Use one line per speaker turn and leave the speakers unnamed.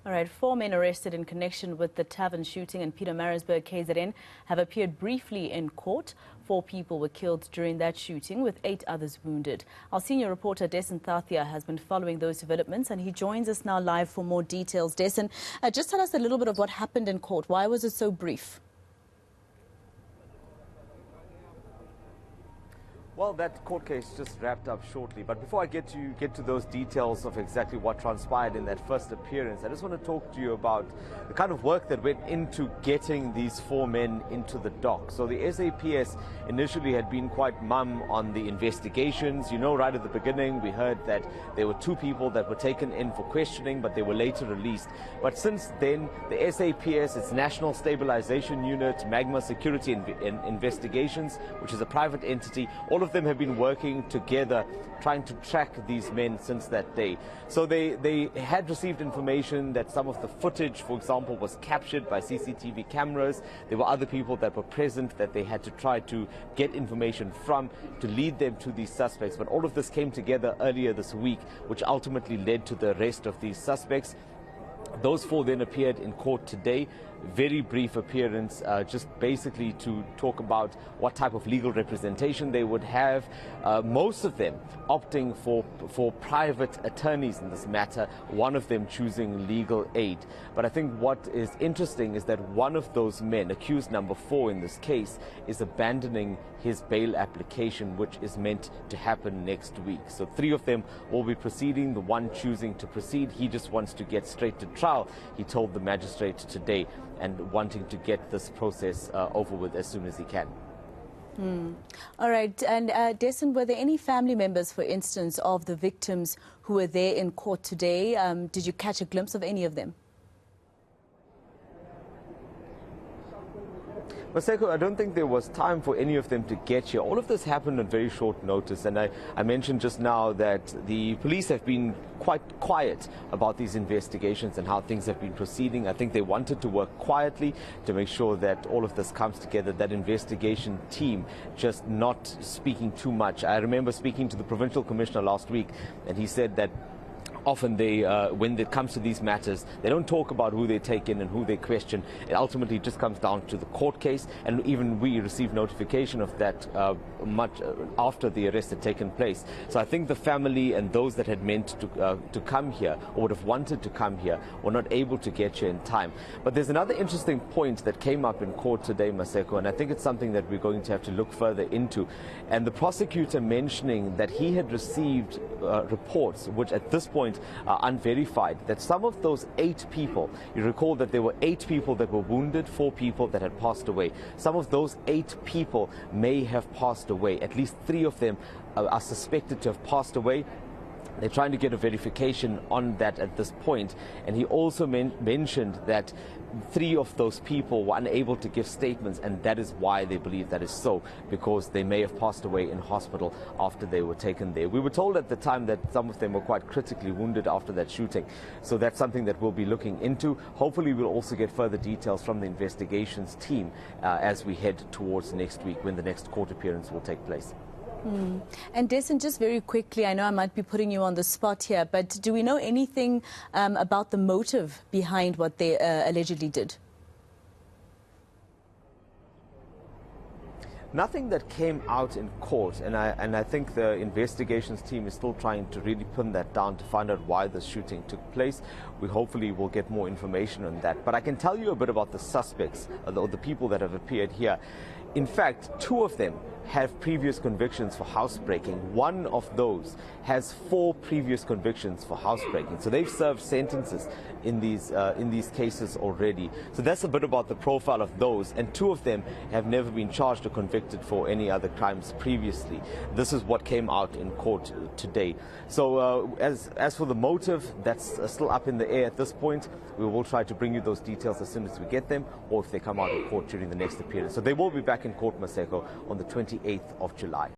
All right, 4 men arrested in connection with the tavern shooting in Pietermaritzburg, KZN, have appeared briefly in court. 4 people were killed during that shooting, with 8 others wounded. Our senior reporter, Dasen Thatiah, has been following those developments, and he joins us now live for more details. Dasen, just tell us a little bit of what happened in court. Why was it so brief?
Well, that court case just wrapped up shortly, but before I get to those details of exactly what transpired in that first appearance, I just want to talk to you about the kind of work that went into getting these 4 men into the dock. So the SAPS initially had been quite mum on the investigations. You know, right at the beginning, we heard that there were 2 people that were taken in for questioning, but they were later released. But since then, the SAPS, its National Stabilization Unit, Magma Security Investigations, which is a private entity, all of them have been working together trying to track these men since that day. So they had received information that some of the footage, for example, was captured by CCTV cameras. There were other people that were present that they had to try to get information from to lead them to these suspects. But all of this came together earlier this week, which ultimately led to the arrest of these suspects. Those 4 then appeared in court today. Very brief appearance, just basically to talk about what type of legal representation they would have. Most of them opting for private attorneys in this matter, one of them choosing legal aid. But I think what is interesting is that one of those men, accused number 4 in this case, is abandoning his bail application, which is meant to happen next week. So 3 of them will be proceeding, the one choosing to proceed. He just wants to get straight to trial, he told the magistrate today, and wanting to get this process over with as soon as he can.
All right. And Dasen, were there any family members, for instance, of the victims who were there in court today? Did you catch a glimpse of any of them?
Maseko, I don't think there was time for any of them to get here. All of this happened on very short notice, and I mentioned just now that the police have been quite quiet about these investigations and how things have been proceeding. I think they wanted to work quietly to make sure that all of this comes together, that investigation team just not speaking too much. I remember speaking to the provincial commissioner last week, and he said that often when it comes to these matters, they don't talk about who they take in and who they question. It ultimately just comes down to the court case, and even we received notification of that much after the arrest had taken place. So I think the family and those that had meant to come here or would have wanted to come here were not able to get here in time. But there's another interesting point that came up in court today, Maseko, and I think it's something that we're going to have to look further into. And the prosecutor mentioning that he had received reports, which at this point are unverified, that some of those 8 people, you recall that there were 8 people that were wounded, 4 people that had passed away. Some of those 8 people may have passed away. At least 3 of them are suspected to have passed away. They're trying to get a verification on that at this point. And he also mentioned that 3 of those people were unable to give statements, and that is why they believe that is so, because they may have passed away in hospital after they were taken there. We were told at the time that some of them were quite critically wounded after that shooting. So that's something that we'll be looking into. Hopefully we'll also get further details from the investigations team as we head towards next week, when the next court appearance will take place.
And Dasen, just very quickly, I know I might be putting you on the spot here, but do we know anything about the motive behind what they allegedly did?
Nothing that came out in court, and I think the investigations team is still trying to really pin that down to find out why the shooting took place. We hopefully will get more information on that. But I can tell you a bit about the suspects, or the people that have appeared here. In fact, 2 of them have previous convictions for housebreaking. One of those has 4 previous convictions for housebreaking. So they've served sentences in these cases already. So that's a bit about the profile of those. And 2 of them have never been charged or convicted for any other crimes previously. This is what came out in court today. So as for the motive, that's still up in the air at this point. We will try to bring you those details as soon as we get them, or if they come out of court during the next appearance. So they will be back in court, Maseko, on the 28th of July.